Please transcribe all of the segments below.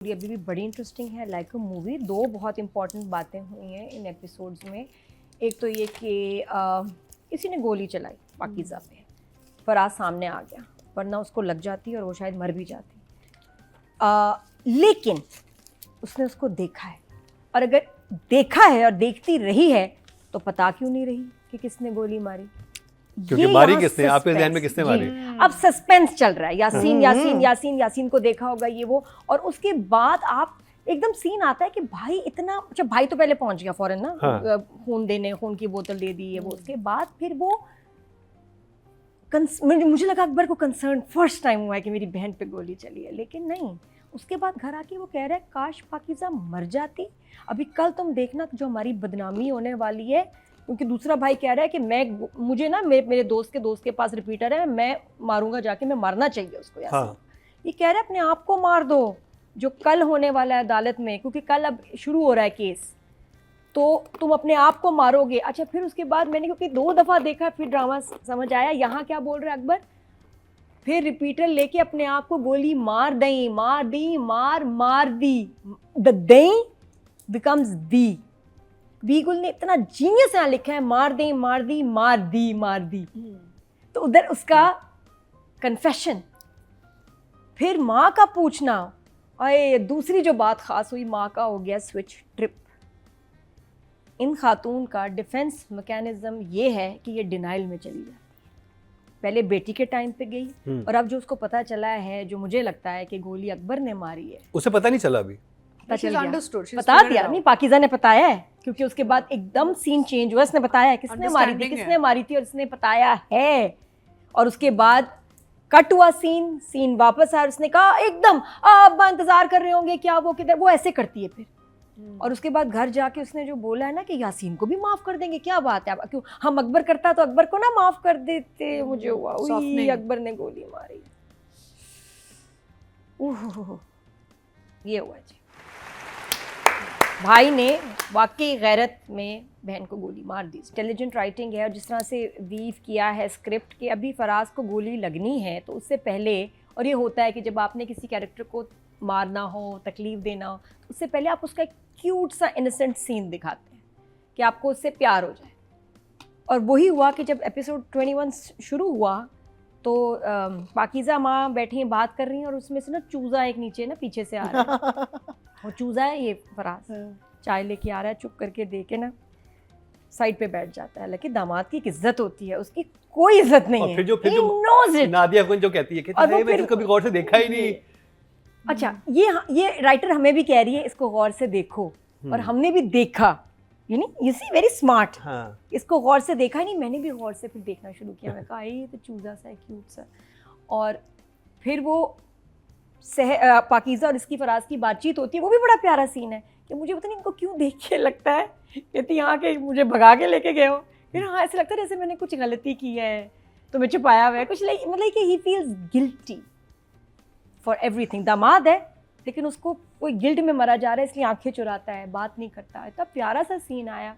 ये अभी भी बड़ी इंटरेस्टिंग है, लाइक अ मूवी। दो बहुत इंपॉर्टेंट बातें हुई हैं इन एपिसोड्स में। एक तो ये कि किसी ने गोली चलाई पाकीज़ा पे, फराज सामने आ गया, वरना उसको लग जाती और वो शायद मर भी जाती। लेकिन उसने उसको देखा है, और अगर देखा है और देखती रही है तो पता क्यों नहीं रही कि किसने गोली मारी। क्योंकि मारी किसने, आपके ध्यान में किसने मारी। अब सस्पेंस चल रहा है, यासीन यासीन यासीन यासीन को देखा होगा ये वो, और उसके बाद आप एकदम सीन आता है कि भाई इतना, अच्छा भाई तो पहले पहुंच गया फौरन ना, हाँ। खून देने, खून की बोतल दे दी है वो। उसके बाद फिर वो मुझे लगा अकबर को कंसर्न फर्स्ट टाइम हुआ है कि मेरी बहन पे गोली चली है, लेकिन नहीं। उसके बाद घर आके वो कह रहा है काश पाकीज़ा मर जाती। अभी कल तुम देखना जो हमारी बदनामी होने वाली है, क्योंकि दूसरा भाई कह रहा है कि मुझे ना मेरे दोस्त के पास रिपीटर है, मैं मारूंगा जाके, मैं मारना चाहिए उसको। हाँ। ये कह रहा है अपने आप को मार दो, जो कल होने वाला है अदालत में, क्योंकि कल अब शुरू हो रहा है केस, तो तुम अपने आप को मारोगे। अच्छा, फिर उसके बाद मैंने क्योंकि 2 दफ़ा देखा, फिर ड्रामा समझ आया यहाँ क्या बोल रहा है अकबर। फिर रिपीटर लेके अपने आप को गोली मार दी, मार दी। द दई बिकम्स दी। बीगुल ने इतना जीनियस यहाँ लिखा है, मार दी। तो उधर उसका कन्फेशन, फिर माँ का पूछना। अरे दूसरी जो बात खास हुई, माँ का हो गया स्विच ट्रिप। इन खातून का डिफेंस मैकेनिज्म ये है कि ये डिनाइल में चली जाए। पहले बेटी के टाइम पे गई, और अब जो उसको पता चला है, जो मुझे लगता है कि गोली अकबर ने मारी है, उसे पता नहीं चला अभी। पता चल गया, बता दिया नहीं, पाकीज़ा ने बताया है, क्योंकि उसके बाद एकदम सीन चेंज हुआ। इसने बताया है किसने मारी थी और इसने बताया है। और उसके बाद कट हुआ सीन वापस आया, उसने कहा एकदम अब इंतजार कर रहे होंगे क्या वो किधर, वो ऐसे करती है फिर। और उसके बाद घर जाके उसने जो बोला है ना कि यासीन को भी माफ कर देंगे, क्या बात है, क्यों हम अकबर करता तो अकबर को ना माफ कर देते। मुझे हुआ अकबर ने गोली मारी। ये हुआ जी, भाई ने वाकई गैरत में बहन को गोली मार दी। इंटेलिजेंट राइटिंग है, और जिस तरह से वीव किया है स्क्रिप्ट के, अभी फराज को गोली लगनी है तो उससे पहले, और ये होता है कि जब आपने किसी कैरेक्टर को मारना हो, तकलीफ देना हो, तो उससे पहले आप उसका एक क्यूट सा इनोसेंट सीन दिखाते हैं कि आपको उससे प्यार हो जाए। और वही हुआ कि जब एपिसोड 21 शुरू हुआ तो पाकीज़ा माँ बैठी हैं, बात कर रही हैं, और उसमें से ना चूज़ा एक नीचे ना पीछे से आ रहा है। वो चूज़ा है ये फराज, चाय लेके आ रहा है, चुप करके देखे ना साइड पे बैठ जाता है। लेकिन दामाद की इज्जत होती है, उसकी कोई इज्जत नहीं है। फिर जो नादिया अफगान जो कहती है कि मैंने कभी गौर से देखा ही नहीं। अच्छा, ये राइटर हमें भी कह रही है इसको गौर से देखो, और हमने भी देखा, यू सी वेरी स्मार्ट। इसको गौर से देखा ही नहीं, मैंने भी गौर से फिर देखना शुरू किया। मैं कहा ये तो चूज़ा सा है, क्यूट सा। और फिर वो पाकीज़ा और इसकी फराज की बातचीत होती है, वो भी बड़ा प्यारा सीन है कि मुझे पता नहीं इनको क्यों देख के लगता है कहती यहाँ के मुझे भगा के लेके गए हो। फिर हाँ, ऐसे लगता है जैसे मैंने कुछ गलती की है तो मैं छुपाया हुआ है कुछ, मतलब कि he feels guilty for everything. दामाद है लेकिन उसको कोई गिल्ट में मरा जा रहा है, इसलिए आंखें चुराता है, बात नहीं करता है। इतना प्यारा सा सीन आया,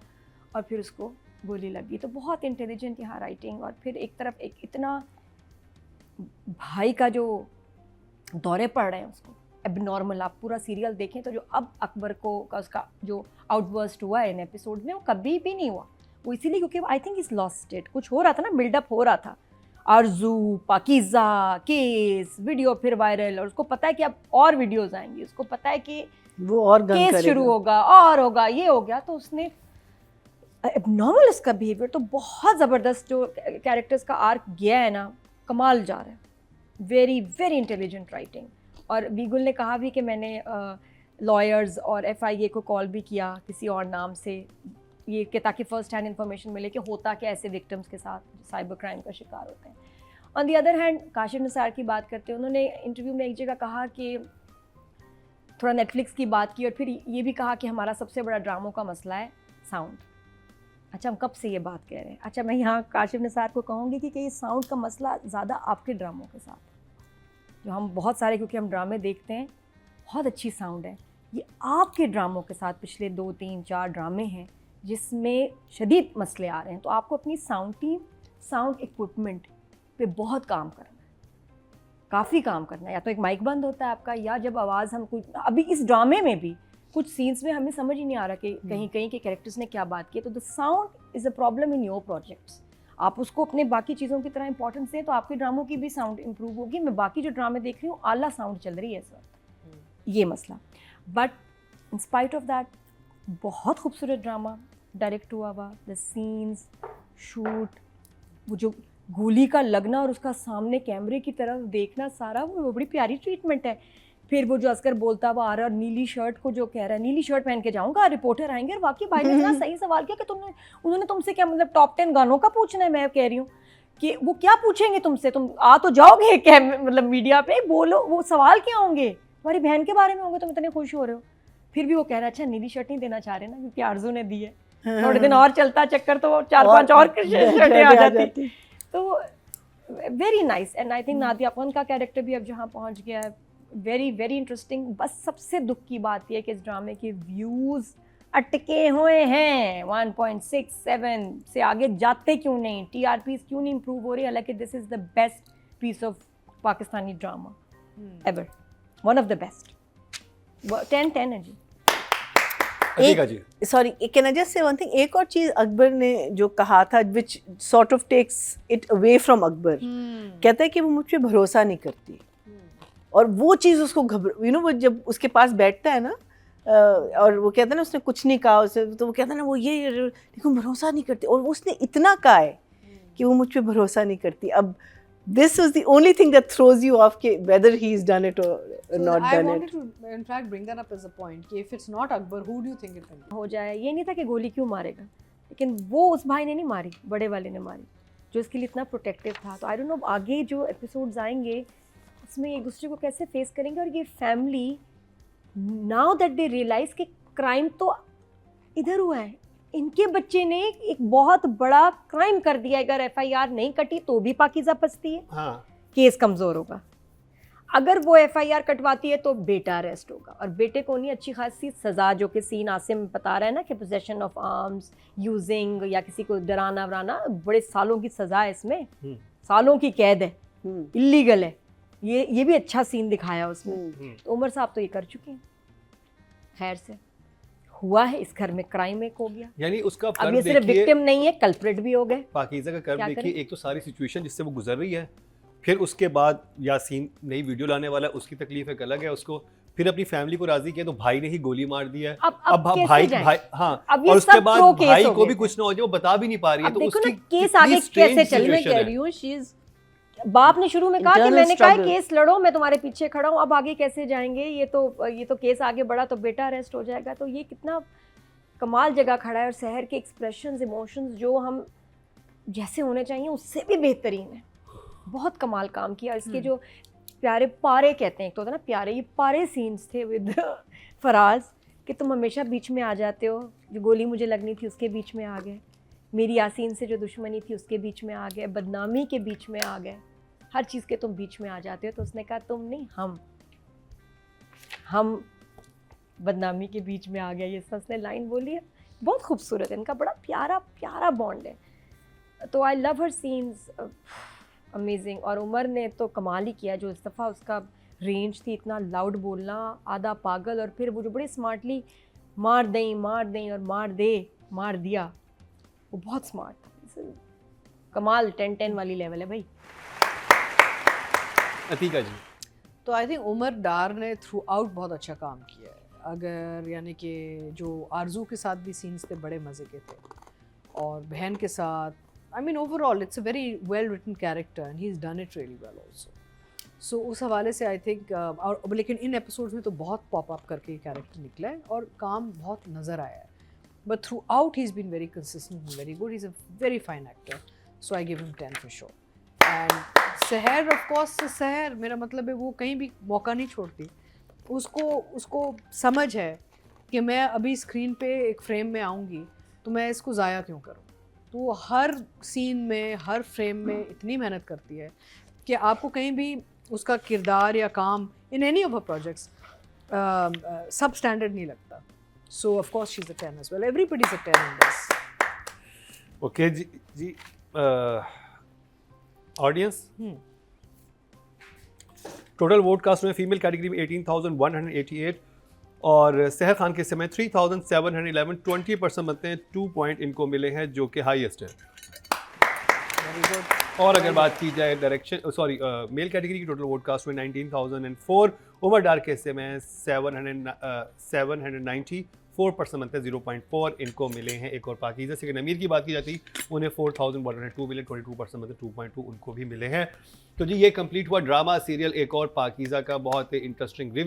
और फिर उसको गोली लगी। तो बहुत इंटेलिजेंट यहाँ राइटिंग। और फिर एक तरफ एक इतना भाई का जो दौरे पड़ रहे हैं उसको एबनॉर्मल, आप पूरा सीरियल देखें तो जो अब अकबर को का उसका जो आउटबर्स्ट हुआ है इन एपिसोड में, वो कभी भी नहीं हुआ। वो इसीलिए क्योंकि I think is lost it, कुछ हो रहा था ना, बिल्डअप हो रहा था। आरजू, पाकीज़ा, केस, वीडियो फिर वायरल, और उसको पता है कि अब और वीडियोस आएंगी, उसको पता है कि वो और केस शुरू होगा और होगा, ये हो गया। तो उसने एबनॉर्मल उसका बिहेवियर तो बहुत ज़बरदस्त, जो कैरेक्टर्स का आर्क गया है ना, कमाल जा रहा है। Very very intelligent writing. और बीगुल ने कहा भी कि मैंने लॉयर्स और FIA को कॉल भी किया किसी और नाम से, ये कि ताकि फ़र्स्ट हैंड इन्फॉर्मेशन मिले कि होता क्या ऐसे विक्टिम्स के साथ जो साइबर क्राइम का शिकार होते हैं। On the other hand Kashif Nisar की बात करते हैं, उन्होंने इंटरव्यू में एक जगह कहा कि थोड़ा नेटफ्लिक्स की बात की, और फिर ये भी कहा कि हमारा सबसे बड़ा ड्रामों का मसला है साउंड। अच्छा, हम कब से ये बात कह रहे हैं? अच्छा, मैं यहाँ काशिफ निसार को कहूँगी कि ये साउंड का मसला ज़्यादा आपके ड्रामों के साथ, जो हम बहुत सारे, क्योंकि हम ड्रामे देखते हैं, बहुत अच्छी साउंड है, ये आपके ड्रामों के साथ पिछले 2, 3, 4 ड्रामे हैं जिसमें शदीद मसले आ रहे हैं। तो आपको अपनी साउंड टीम, साउंड इक्विपमेंट पे बहुत काम करना है, काफ़ी काम करना है, या तो एक माइक बंद होता है आपका, या जब आवाज़ हम कुछ, अभी इस ड्रामे में भी कुछ सीन्स में हमें समझ ही नहीं आ रहा कि कहीं कहीं के कैरेक्टर्स ने क्या बात की है, तो the sound is a problem in your projects. आप उसको अपने बाकी चीज़ों की तरह इंपॉर्टेंस दें तो आपके ड्रामों की भी साउंड इंप्रूव होगी। मैं बाकी जो ड्रामे देख रही हूँ आला साउंड चल रही है इस वक्त, ये मसला। But in spite of that बहुत खूबसूरत ड्रामा डायरेक्ट हुआ हुआ, द सीन्स, शूट, वो जो गोली का लगना और उसका सामने कैमरे की तरफ देखना, सारा वो बड़ी प्यारी ट्रीटमेंट है। फिर वो जो अस्कर बोलता हुआ आ रहा है, नीली शर्ट को जो कह रहा है, नीली शर्ट पहन के जाऊंगा, रिपोर्टर आएंगे, और वाकई भाई ने इतना सही सवाल किया कि उन्होंने तुमसे क्या मतलब टॉप 10 गानों का पूछना है। मैं कह रही हूँ कि वो क्या पूछेंगे तुमसे, तुम आ तो जाओगे मतलब मीडिया पे, बोलो वो सवाल क्या होंगे, तुम्हारी बहन के बारे में होंगे, तुम इतने खुश हो रहे हो। फिर भी वो कह रहा है अच्छा नीली शर्ट नहीं देना चाह रहे ना क्योंकि आरजू ने दी है, थोड़े दिन और चलता चक्कर तो 4-5 और शर्टें आ जाती। तो very nice, and I think Nadia अपन का कैरेक्टर भी अब जहाँ पहुँच गया है, वेरी वेरी इंटरेस्टिंग। बस सबसे दुख की बात यह है कि इस ड्रामे के व्यूज़ अटके हुए हैं 1.67 से आगे जाते क्यों नहीं, TRPs क्यों नहीं इंप्रूव हो रही, हालांकि this is the best piece of Pakistani drama ever, one of the best. 10-10 है जी। Sorry, can I just say one thing, एक और चीज अकबर ने जो कहा था which sort of takes it away from Akbar, कहता है कि वो मुझ पे भरोसा नहीं करती, और वो चीज़ उसको वो जब उसके पास बैठता है ना और वो कहता है ना उसने कुछ नहीं कहा उसे, तो वो कहता है ना वो ये देखो भरोसा नहीं करती, और उसने इतना कहा है कि वो मुझ पे भरोसा नहीं करती। अब this was the only thing that throws you off whether he's done it or not done it. I wanted to in fact bring that up as a point कि if it's not Akbar, who do you think it can be? हो जाए, ये नहीं था कि गोली क्यों मारेगा, लेकिन वो उस भाई ने नहीं मारी, बड़े वाले ने मारी जो इसके लिए इतना प्रोटेक्टिव था। तो आई डोंट नो आगे जो एपिसोड्स आएंगे उसमें एक दूसरे को कैसे फेस करेंगे, और ये family now that they realise कि क्राइम तो इधर हुआ है, इनके बच्चे ने एक बहुत बड़ा क्राइम कर दिया, अगर FIR नहीं कटी तो भी पाकीज़ा बचती है, हाँ। केस कमज़ोर होगा। अगर वो FIR कटवाती है तो बेटा अरेस्ट होगा, और बेटे को नहीं अच्छी खासी सज़ा, जो कि सीन आसिम बता रहा है ना कि पोजेशन ऑफ आर्म्स, यूजिंग, या किसी को डराना वराना, बड़े सालों की सज़ा है इसमें, सालों की कैद है, इलीगल है। ये भी अच्छा सीन दिखाया उसमें। तो उमर साहब तो ये कर चुके हैं, खैर से हुआ है इस घर में क्राइम एक हो गया, यानी उसका अब ये सिर्फ विक्टिम नहीं है, कल्प्रिट भी हो गए। पाकीज़ा का कर्म देखिए, एक तो सारी सिचुएशन जिससे वो गुजर रही है, फिर उसके बाद यासीन नई वीडियो लाने वाला है, उसकी तकलीफ एक अलग है, उसको फिर अपनी फैमिली को राजी किया तो भाई ने ही गोली मार दी है। अब भाई हाँ, और उसके बाद भाई को भी कुछ ना हो जाए, वो बता भी नहीं पा रही है, तो उसकी केस आगे कैसे चल, मैं कह रही हूँ शी इज, बाप ने शुरू में कहा कि मैंने कहा केस लड़ो, मैं तुम्हारे पीछे खड़ा हूँ, अब आगे कैसे जाएंगे, ये तो केस आगे बढ़ा तो बेटा अरेस्ट हो जाएगा। तो ये कितना कमाल जगह खड़ा है, और शहर के एक्सप्रेशंस, इमोशंस जो हम जैसे होने चाहिए उससे भी बेहतरीन है, बहुत कमाल काम किया। इसके जो प्यारे पारे कहते हैं, एक तो होता है ना प्यारे, ये पारे सीन्स थे विद फराज, कि तुम हमेशा बीच में आ जाते हो, जो गोली मुझे लगनी थी उसके बीच में आ गए, मेरी यासीन से जो दुश्मनी थी उसके बीच में आ गए, बदनामी के बीच में आ गए, हर चीज़ के तुम बीच में आ जाते हो। तो उसने कहा तुम नहीं, हम बदनामी के बीच में आ गया, ये उसने लाइन बोली है, बहुत खूबसूरत है, इनका बड़ा प्यारा प्यारा बॉन्ड है। तो I love her scenes, amazing. और उमर ने तो कमाल ही किया, जो इस दफ़ा उसका रेंज थी, इतना लाउड बोलना, आधा पागल, और फिर वो जो बड़े स्मार्टली मार दें और मार दिया, वो बहुत स्मार्ट, कमाल 10-10 वाली लेवल है भाई। अतीका जी, तो आई थिंक उमर डार ने थ्रू आउट बहुत अच्छा काम किया है। अगर यानी कि जो आरजू के साथ भी सीन्स थे बड़े मज़े के थे, और बहन के साथ, I mean overall it's a very well written character and he is done it really well also. So उस हवाले से आई थिंक, और लेकिन इन एपिसोड्स में तो बहुत पॉप अप करके कैरेक्टर निकला है और काम बहुत नज़र आया है, but throughout he is been very consistent and very good, he is a very fine actor, so I give him 10 for sure. And Sehar of course, Sehar मेरा मतलब है वो कहीं भी मौका नहीं छोड़ती, उसको समझ है कि मैं अभी स्क्रीन पे एक फ्रेम में आऊँगी तो मैं इसको ज़ाया क्यों करूँ, तो वो हर सीन में, हर फ्रेम में इतनी मेहनत करती है कि आपको कहीं भी उसका किरदार या काम in any of her projects सब स्टैंडर्ड नहीं लगता। So of course she is a 10 as well, everybody is a 10 in this. Okay जी, ऑडियंस टोटल वोट कास्ट में फीमेल कैटेगरी में 18,188 और सहर खान के समय 3,711, 20% बनते हैं, 2 पॉइंट इनको मिले हैं जो कि हाईएस्ट है। और अगर बात की जाए मेल कैटेगरी की टोटल वोट कास्ट में 19,004, उमर डार के समय 790, 4% बनते हैं, 0.4 इनको मिले हैं। एक और पाकीज़ा से अमीर की बात की जाती उन्हें 4,102 मिले, 22% बनते 2.2 उनको भी मिले हैं। तो जी ये कंप्लीट हुआ ड्रामा सीरियल एक और पाकीज़ा का बहुत इंटरेस्टिंग रिव्यू।